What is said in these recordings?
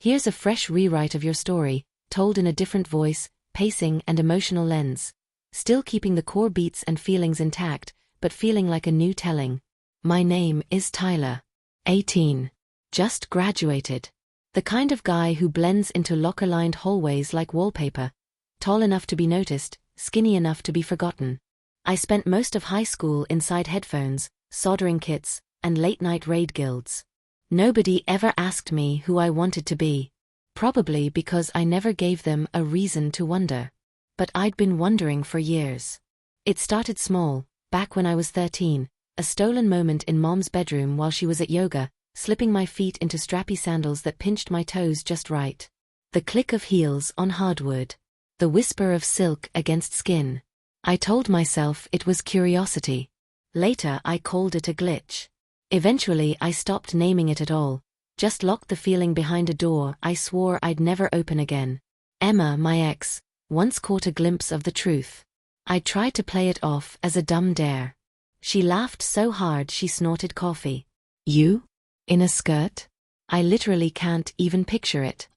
Here's a fresh rewrite of your story, told in a different voice, pacing and emotional lens. Still keeping the core beats and feelings intact, but feeling like a new telling. My name is Tyler. 18. Just graduated. The kind of guy who blends into locker-lined hallways like wallpaper. Tall enough to be noticed, skinny enough to be forgotten. I spent most of high school inside headphones, soldering kits, and late-night raid guilds. Nobody ever asked me who I wanted to be. Probably because I never gave them a reason to wonder. But I'd been wondering for years. It started small, back when I was 13, a stolen moment in Mom's bedroom while she was at yoga, slipping my feet into strappy sandals that pinched my toes just right. The click of heels on hardwood. The whisper of silk against skin. I told myself it was curiosity. Later I called it a glitch. Eventually I stopped naming it at all, just locked the feeling behind a door I swore I'd never open again. Emma, my ex, once caught a glimpse of the truth. I tried to play it off as a dumb dare. She laughed so hard she snorted coffee. You? In a skirt? I literally can't even picture it.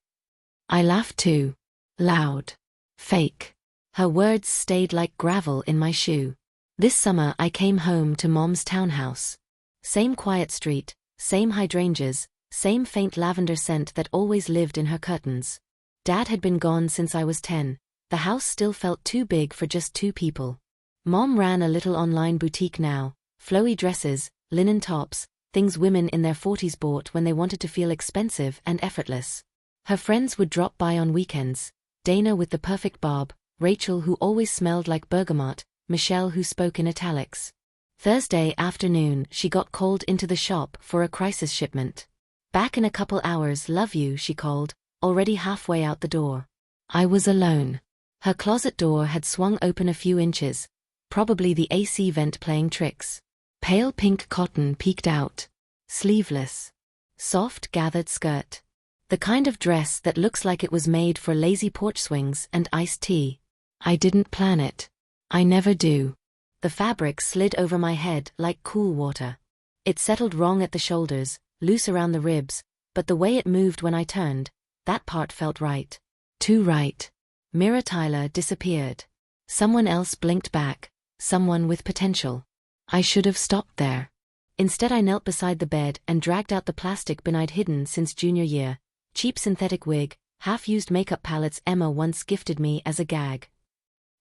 I laughed too. Loud. Fake. Her words stayed like gravel in my shoe. This summer I came home to Mom's townhouse. Same quiet street, same hydrangeas, same faint lavender scent that always lived in her curtains. Dad had been gone since I was 10. The house still felt too big for just 2 people. Mom ran a little online boutique now, flowy dresses, linen tops, things women in their 40s bought when they wanted to feel expensive and effortless. Her friends would drop by on weekends, Dana with the perfect bob, Rachel who always smelled like bergamot, Michelle who spoke in italics. Thursday afternoon she got called into the shop for a crisis shipment. Back in a couple hours, love you, she called, already halfway out the door. I was alone. Her closet door had swung open a few inches, probably the AC vent playing tricks. Pale pink cotton peeked out. Sleeveless. Soft gathered skirt. The kind of dress that looks like it was made for lazy porch swings and iced tea. I didn't plan it. I never do. The fabric slid over my head like cool water. It settled wrong at the shoulders, loose around the ribs, but the way it moved when I turned, that part felt right. Too right. Mirror Tyler disappeared. Someone else blinked back, someone with potential. I should have stopped there. Instead I knelt beside the bed and dragged out the plastic bin I'd hidden since junior year. Cheap synthetic wig, half-used makeup palettes Emma once gifted me as a gag.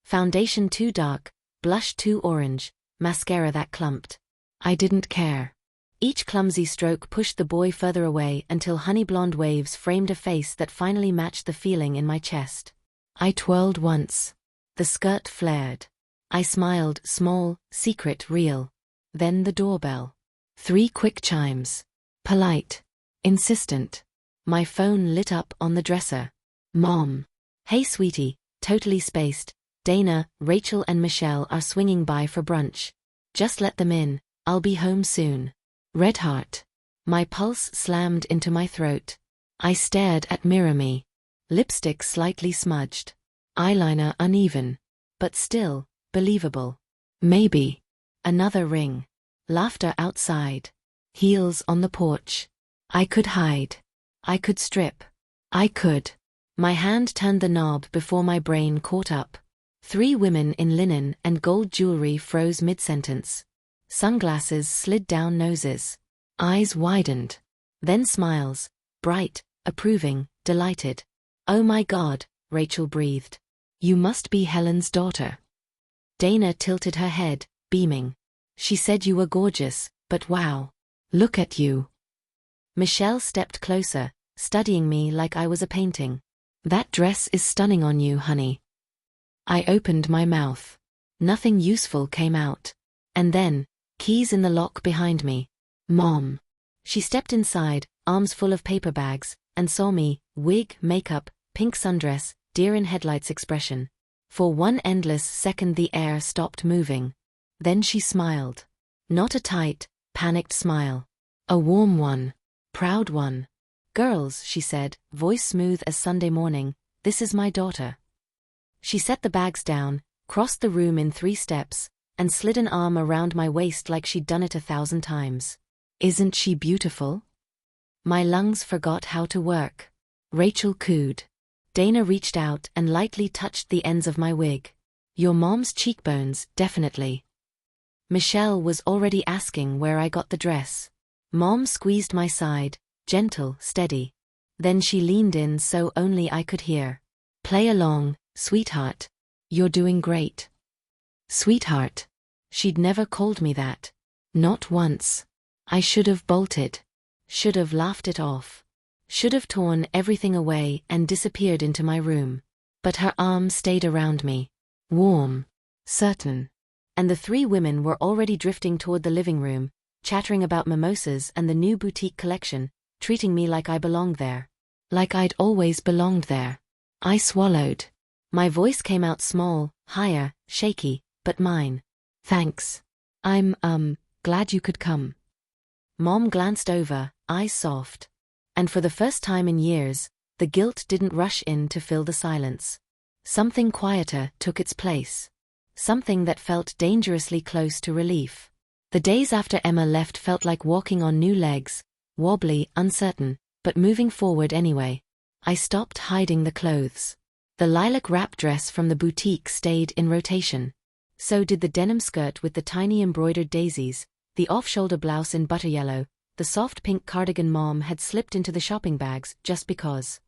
Foundation too dark, blush too orange, mascara that clumped. I didn't care. Each clumsy stroke pushed the boy further away until honey blonde waves framed a face that finally matched the feeling in my chest. I twirled once. The skirt flared. I smiled, small, secret, real. Then the doorbell. 3 quick chimes. Polite. Insistent. My phone lit up on the dresser. Mom. Hey sweetie, totally spaced. Dana, Rachel and Michelle are swinging by for brunch. Just let them in, I'll be home soon. Red heart. My pulse slammed into my throat. I stared at mirror me. Lipstick slightly smudged. Eyeliner uneven. But still, believable. Maybe. Another ring. Laughter outside. Heels on the porch. I could hide. I could strip. I could. My hand turned the knob before my brain caught up. 3 women in linen and gold jewelry froze mid-sentence. Sunglasses slid down noses. Eyes widened. Then smiles. Bright, approving, delighted. Oh my God, Rachel breathed. You must be Helen's daughter. Dana tilted her head, beaming. She said you were gorgeous, but wow. Look at you. Michelle stepped closer, studying me like I was a painting. That dress is stunning on you, honey. I opened my mouth. Nothing useful came out. And then, keys in the lock behind me. Mom. She stepped inside, arms full of paper bags, and saw me, wig, makeup, pink sundress, deer in headlights expression. For one endless second the air stopped moving. Then she smiled. Not a tight, panicked smile. A warm one. Proud one. Girls, she said, voice smooth as Sunday morning, this is my daughter. She set the bags down, crossed the room in 3 steps, and slid an arm around my waist like she'd done it 1,000 times. Isn't she beautiful? My lungs forgot how to work. Rachel cooed. Dana reached out and lightly touched the ends of my wig. Your mom's cheekbones, definitely. Michelle was already asking where I got the dress. Mom squeezed my side, gentle, steady. Then she leaned in so only I could hear. Play along, sweetheart. You're doing great. Sweetheart. She'd never called me that. Not once. I should have bolted. Should have laughed it off. Should have torn everything away and disappeared into my room. But her arm stayed around me. Warm. Certain. And the three women were already drifting toward the living room, chattering about mimosas and the new boutique collection, treating me like I belonged there. Like I'd always belonged there. I swallowed. My voice came out small, higher, shaky, but mine. Thanks. I'm, glad you could come. Mom glanced over, eyes soft. And for the first time in years, the guilt didn't rush in to fill the silence. Something quieter took its place. Something that felt dangerously close to relief. The days after Emma left felt like walking on new legs, wobbly, uncertain, but moving forward anyway. I stopped hiding the clothes. The lilac wrap dress from the boutique stayed in rotation. So did the denim skirt with the tiny embroidered daisies, the off-shoulder blouse in butter yellow, the soft pink cardigan Mom had slipped into the shopping bags just because.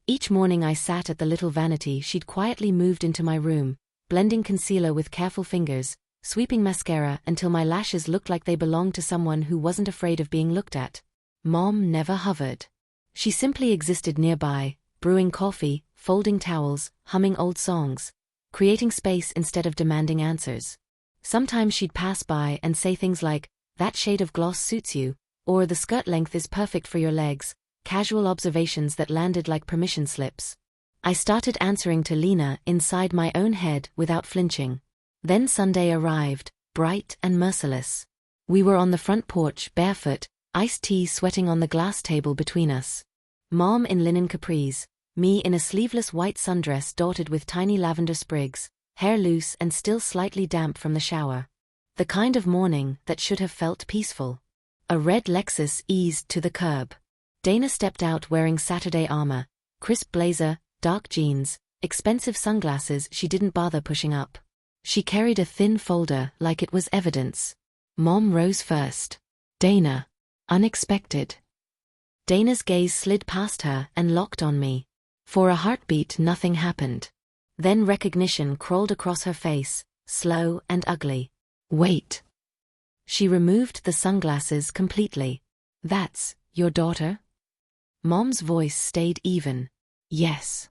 Each morning I sat at the little vanity she'd quietly moved into my room, blending concealer with careful fingers, sweeping mascara until my lashes looked like they belonged to someone who wasn't afraid of being looked at. Mom never hovered. She simply existed nearby, brewing coffee, folding towels, humming old songs, creating space instead of demanding answers. Sometimes she'd pass by and say things like, "That shade of gloss suits you," or "The skirt length is perfect for your legs," casual observations that landed like permission slips. I started answering to Lena inside my own head without flinching. Then Sunday arrived, bright and merciless. We were on the front porch, barefoot, iced tea sweating on the glass table between us. Mom in linen capris, me in a sleeveless white sundress dotted with tiny lavender sprigs, hair loose and still slightly damp from the shower. The kind of morning that should have felt peaceful. A red Lexus eased to the curb. Dana stepped out wearing Saturday armor, crisp blazer, dark jeans, expensive sunglasses she didn't bother pushing up. She carried a thin folder like it was evidence. Mom rose first. Dana. Unexpected. Dana's gaze slid past her and locked on me. For a heartbeat nothing happened. Then recognition crawled across her face, slow and ugly. Wait. She removed the sunglasses completely. That's your daughter? Mom's voice stayed even. Yes.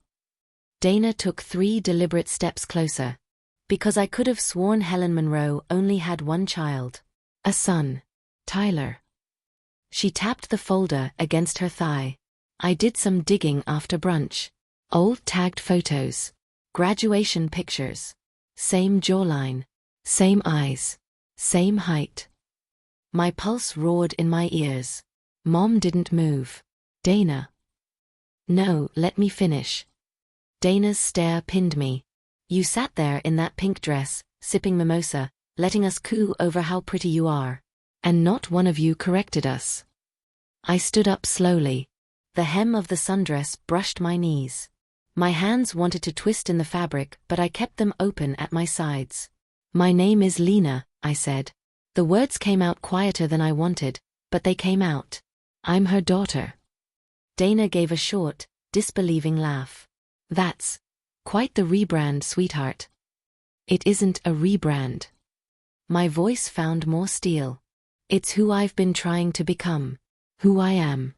Dana took 3 deliberate steps closer. Because I could have sworn Helen Monroe only had one child. A son. Tyler. She tapped the folder against her thigh. I did some digging after brunch. Old tagged photos. Graduation pictures. Same jawline. Same eyes. Same height. My pulse roared in my ears. Mom didn't move. Dana. No, let me finish. Dana's stare pinned me. You sat there in that pink dress, sipping mimosa, letting us coo over how pretty you are. And not one of you corrected us. I stood up slowly. The hem of the sundress brushed my knees. My hands wanted to twist in the fabric, but I kept them open at my sides. My name is Lena, I said. The words came out quieter than I wanted, but they came out. I'm her daughter. Dana gave a short, disbelieving laugh. That's quite the rebrand, sweetheart. It isn't a rebrand. My voice found more steel. It's who I've been trying to become. Who I am.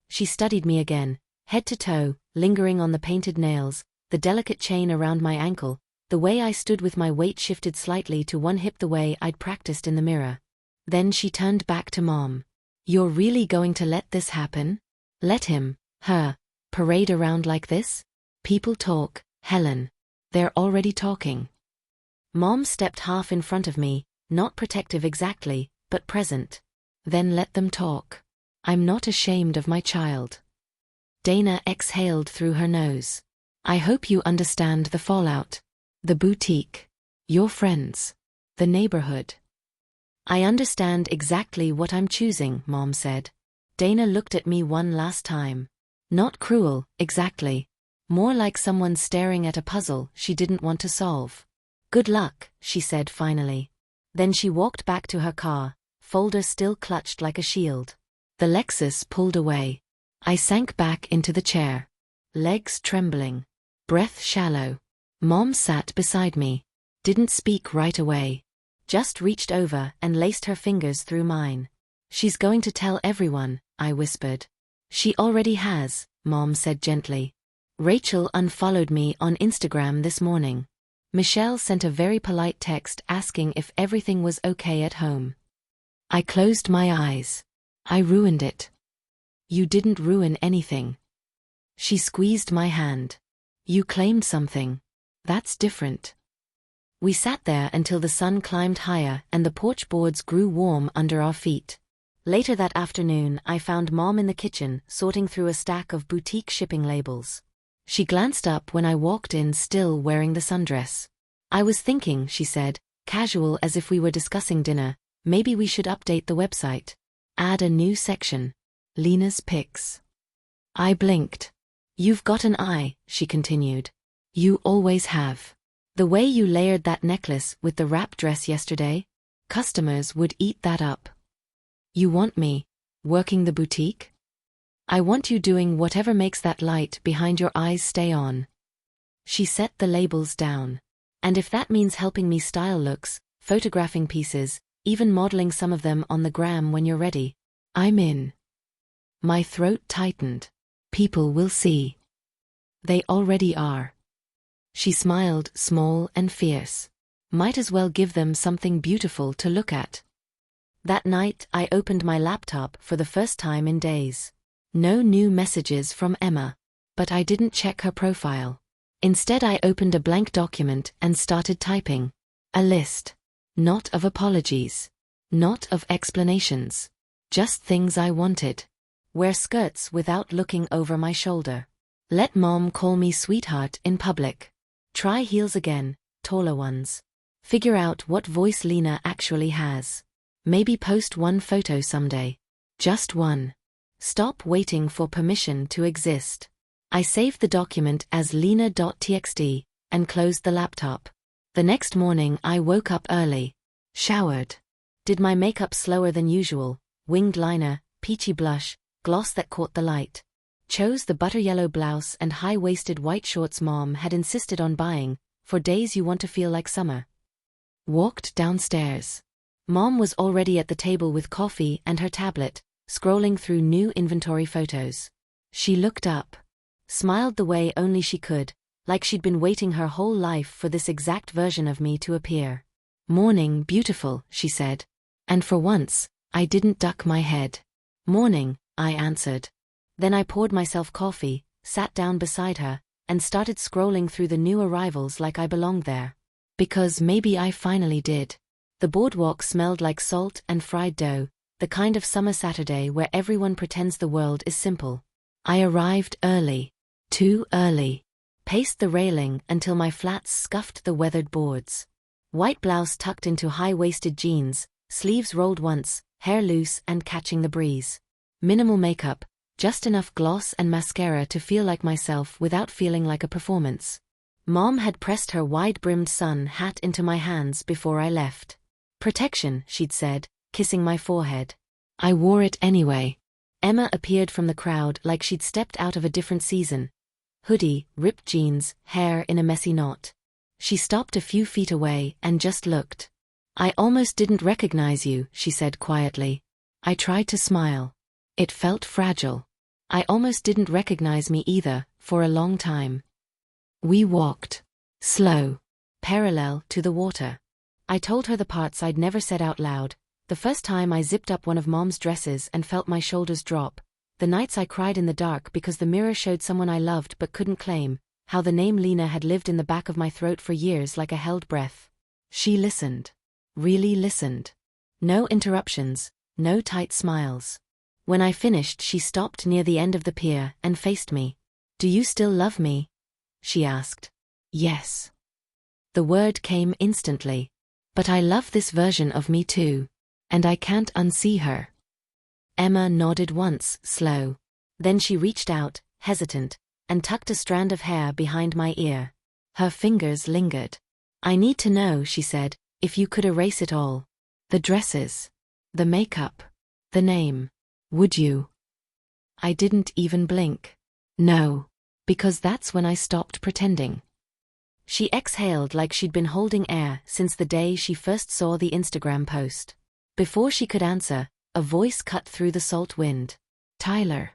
She studied me again, head to toe, lingering on the painted nails, the delicate chain around my ankle, the way I stood with my weight shifted slightly to one hip the way I'd practiced in the mirror. Then she turned back to Mom. You're really going to let this happen? Let him, her, parade around like this? People talk, Helen. They're already talking. Mom stepped half in front of me, not protective exactly, but present. Then let them talk. I'm not ashamed of my child. Dana exhaled through her nose. I hope you understand the fallout. The boutique. Your friends. The neighborhood. I understand exactly what I'm choosing, Mom said. Dana looked at me one last time. Not cruel, exactly. More like someone staring at a puzzle she didn't want to solve. Good luck, she said finally. Then she walked back to her car, folder still clutched like a shield. The Lexus pulled away. I sank back into the chair. Legs trembling. Breath shallow. Mom sat beside me. Didn't speak right away. Just reached over and laced her fingers through mine. She's going to tell everyone, I whispered. She already has, Mom said gently. Rachel unfollowed me on Instagram this morning. Michelle sent a very polite text asking if everything was okay at home. I closed my eyes. I ruined it. You didn't ruin anything. She squeezed my hand. You claimed something. That's different. We sat there until the sun climbed higher and the porch boards grew warm under our feet. Later that afternoon, I found Mom in the kitchen, sorting through a stack of boutique shipping labels. She glanced up when I walked in, still wearing the sundress. I was thinking, she said, casual as if we were discussing dinner, maybe we should update the website. Add a new section. Lena's pics. I blinked. You've got an eye, she continued. You always have. The way you layered that necklace with the wrap dress yesterday, customers would eat that up. You want me working the boutique? I want you doing whatever makes that light behind your eyes stay on. She set the labels down. And if that means helping me style looks, photographing pieces, even modeling some of them on the gram when you're ready, I'm in. My throat tightened. People will see. They already are. She smiled, small and fierce. Might as well give them something beautiful to look at. That night, I opened my laptop for the first time in days. No new messages from Emma. But I didn't check her profile. Instead, I opened a blank document and started typing. A list. Not of apologies. Not of explanations. Just things I wanted. Wear skirts without looking over my shoulder. Let Mom call me sweetheart in public. Try heels again, taller ones. Figure out what voice Lena actually has. Maybe post one photo someday. Just one. Stop waiting for permission to exist. I saved the document as lena.txt and closed the laptop. The next morning I woke up early. Showered. Did my makeup slower than usual, winged liner, peachy blush, gloss that caught the light. Chose the butter yellow blouse and high-waisted white shorts Mom had insisted on buying, for days you want to feel like summer. Walked downstairs. Mom was already at the table with coffee and her tablet, scrolling through new inventory photos. She looked up. Smiled the way only she could, like she'd been waiting her whole life for this exact version of me to appear. Morning, beautiful, she said. And for once, I didn't duck my head. Morning, I answered. Then I poured myself coffee, sat down beside her, and started scrolling through the new arrivals like I belonged there. Because maybe I finally did. The boardwalk smelled like salt and fried dough, the kind of summer Saturday where everyone pretends the world is simple. I arrived early. Too early. Paced the railing until my flats scuffed the weathered boards. White blouse tucked into high-waisted jeans, sleeves rolled once, hair loose and catching the breeze. Minimal makeup, just enough gloss and mascara to feel like myself without feeling like a performance. Mom had pressed her wide-brimmed sun hat into my hands before I left. Protection, she'd said, kissing my forehead. I wore it anyway. Emma appeared from the crowd like she'd stepped out of a different season. Hoodie, ripped jeans, hair in a messy knot. She stopped a few feet away and just looked. I almost didn't recognize you, she said quietly. I tried to smile. It felt fragile. I almost didn't recognize me either, for a long time. We walked. Slow. Parallel to the water. I told her the parts I'd never said out loud. The first time I zipped up one of Mom's dresses and felt my shoulders drop. The nights I cried in the dark because the mirror showed someone I loved but couldn't claim. How the name Lena had lived in the back of my throat for years like a held breath. She listened. Really listened. No interruptions, no tight smiles. When I finished, she stopped near the end of the pier and faced me. Do you still love me? She asked. Yes. The word came instantly. But I love this version of me too. And I can't unsee her. Emma nodded once, slow. Then she reached out, hesitant, and tucked a strand of hair behind my ear. Her fingers lingered. "I need to know," she said, "if you could erase it all. The dresses. The makeup. The name. Would you?" I didn't even blink. "No. Because that's when I stopped pretending." She exhaled like she'd been holding air since the day she first saw the Instagram post. Before she could answer, a voice cut through the salt wind. "Tyler."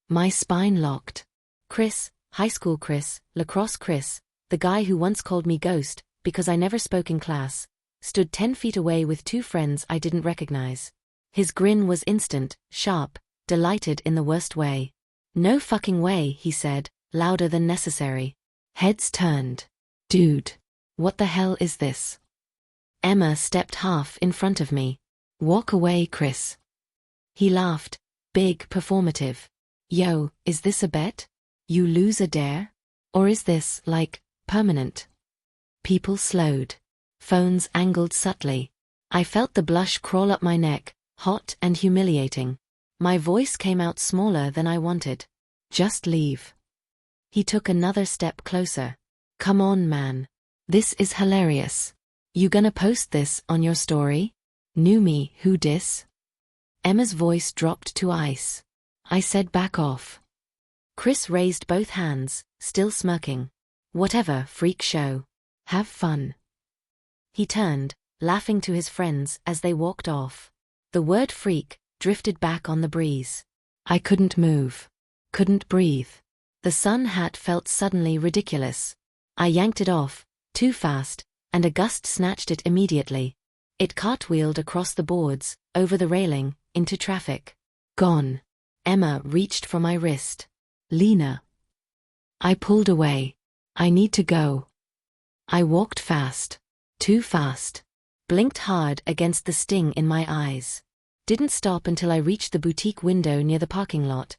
My spine locked. Chris, high school Chris, lacrosse Chris, the guy who once called me Ghost because I never spoke in class, stood 10 feet away with two friends I didn't recognize. His grin was instant, sharp, delighted in the worst way. "No fucking way," he said, louder than necessary. Heads turned. "Dude. What the hell is this?" Emma stepped half in front of me. "Walk away, Chris." He laughed, big, performative. "Yo, is this a bet? You lose a dare? Or is this, like, permanent?" People slowed. Phones angled subtly. I felt the blush crawl up my neck, hot and humiliating. My voice came out smaller than I wanted. "Just leave." He took another step closer. "Come on, man. This is hilarious. You gonna post this on your story? New me, who dis?" Emma's voice dropped to ice. I said back off. Chris raised both hands, still smirking. "Whatever, freak show. Have fun." He turned, laughing to his friends as they walked off. The word freak drifted back on the breeze. I couldn't move. Couldn't breathe. The sun hat felt suddenly ridiculous. I yanked it off, too fast, and a gust snatched it immediately. It cartwheeled across the boards, over the railing, into traffic. Gone. Emma reached for my wrist. "Lena." I pulled away. "I need to go." I walked fast. Too fast. Blinked hard against the sting in my eyes. Didn't stop until I reached the boutique window near the parking lot.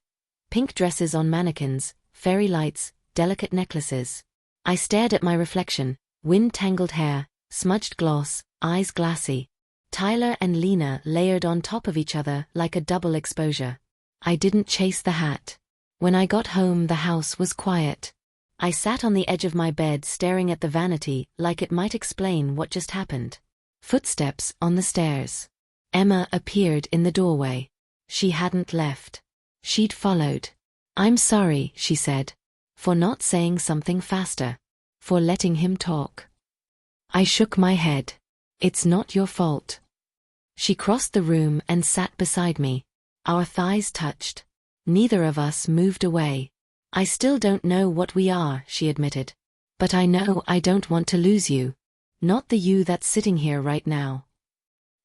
Pink dresses on mannequins, fairy lights, delicate necklaces. I stared at my reflection, wind-tangled hair, smudged gloss, eyes glassy. Tyler and Lena layered on top of each other like a double exposure. I didn't chase the hat. When I got home, the house was quiet. I sat on the edge of my bed staring at the vanity like it might explain what just happened. Footsteps on the stairs. Emma appeared in the doorway. She hadn't left. She'd followed. "I'm sorry," she said. "For not saying something faster. For letting him talk." I shook my head. "It's not your fault." She crossed the room and sat beside me. Our thighs touched. Neither of us moved away. "I still don't know what we are," she admitted. "But I know I don't want to lose you. Not the you that's sitting here right now."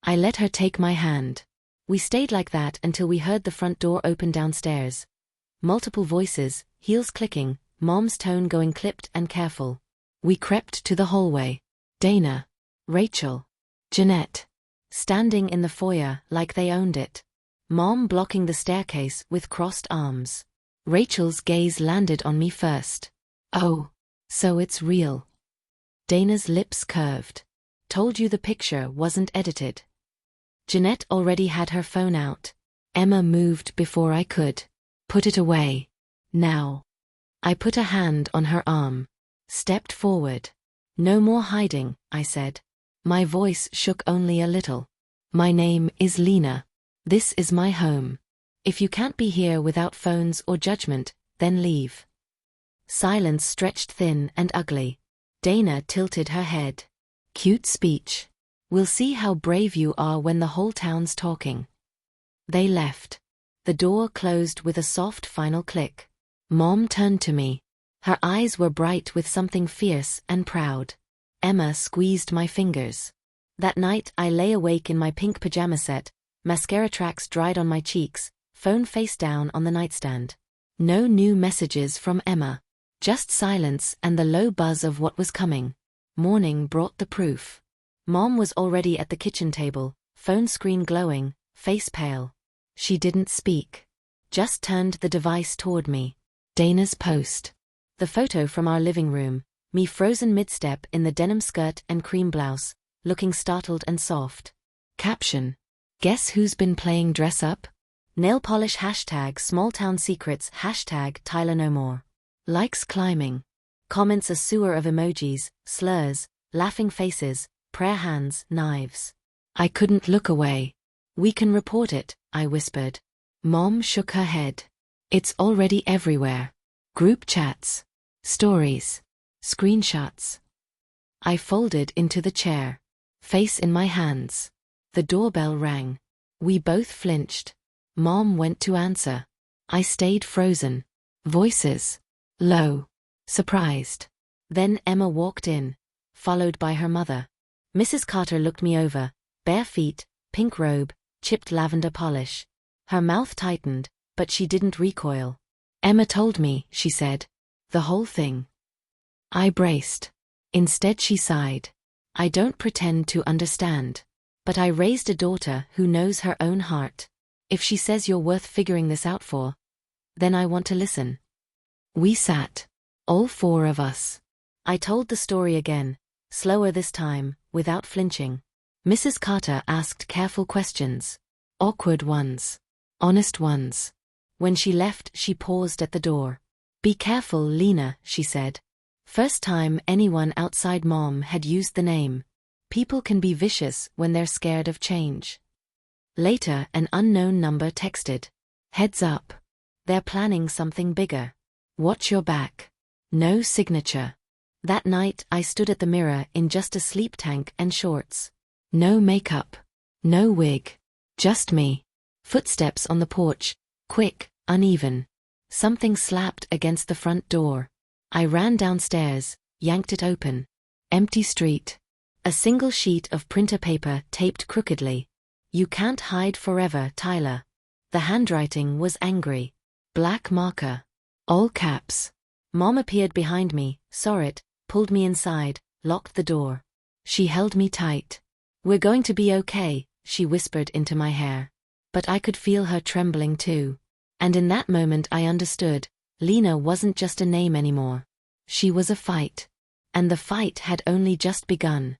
I let her take my hand. We stayed like that until we heard the front door open downstairs. Multiple voices, heels clicking, Mom's tone going clipped and careful. We crept to the hallway. Dana, Rachel, Jeanette, standing in the foyer like they owned it. Mom blocking the staircase with crossed arms. Rachel's gaze landed on me first. "Oh, so it's real." Dana's lips curved. "Told you the picture wasn't edited." Jeanette already had her phone out. Emma moved before I could. "Put it away. Now." I put a hand on her arm. Stepped forward. "No more hiding," I said. My voice shook only a little. "My name is Lena. This is my home. If you can't be here without phones or judgment, then leave." Silence stretched thin and ugly. Dana tilted her head. "Cute speech. We'll see how brave you are when the whole town's talking." They left. The door closed with a soft final click. Mom turned to me. Her eyes were bright with something fierce and proud. Emma squeezed my fingers. That night I lay awake in my pink pajama set, mascara tracks dried on my cheeks, phone face down on the nightstand. No new messages from Emma. Just silence and the low buzz of what was coming. Morning brought the proof. Mom was already at the kitchen table, phone screen glowing, face pale. She didn't speak. Just turned the device toward me. Dana's post. The photo from our living room, me frozen mid-step in the denim skirt and cream blouse, looking startled and soft. Caption. "Guess who's been playing dress up? Nail polish hashtag small town secrets hashtag Tyler no more. Likes climbing. Comments a sewer of emojis, slurs, laughing faces, prayer hands, knives. I couldn't look away. We can report it, I whispered. Mom shook her head. It's already everywhere. Group chats. Stories. Screenshots. I folded into the chair. Face in my hands. The doorbell rang. We both flinched. Mom went to answer. I stayed frozen. Voices. Low. Surprised. Then Emma walked in, followed by her mother. Mrs. Carter looked me over, bare feet, pink robe, chipped lavender polish. Her mouth tightened, but she didn't recoil. Emma told me, she said. The whole thing. I braced. Instead she sighed. I don't pretend to understand. But I raised a daughter who knows her own heart. If she says you're worth figuring this out for, then I want to listen. We sat. All four of us. I told the story again, slower this time, without flinching. Mrs. Carter asked careful questions. Awkward ones. Honest ones. When she left, she paused at the door. Be careful, Lena, she said. First time anyone outside Mom had used the name. People can be vicious when they're scared of change. Later, an unknown number texted. Heads up. They're planning something bigger. Watch your back. No signature. That night, I stood at the mirror in just a sleep tank and shorts. No makeup. No wig. Just me. Footsteps on the porch. Quick, uneven. Something slapped against the front door. I ran downstairs, yanked it open. Empty street. A single sheet of printer paper taped crookedly. You can't hide forever, Tyler. The handwriting was angry. Black marker. All caps. Mom appeared behind me, saw it, pulled me inside, locked the door. She held me tight. We're going to be okay, she whispered into my hair. But I could feel her trembling too. And in that moment I understood, Lena wasn't just a name anymore. She was a fight. And the fight had only just begun.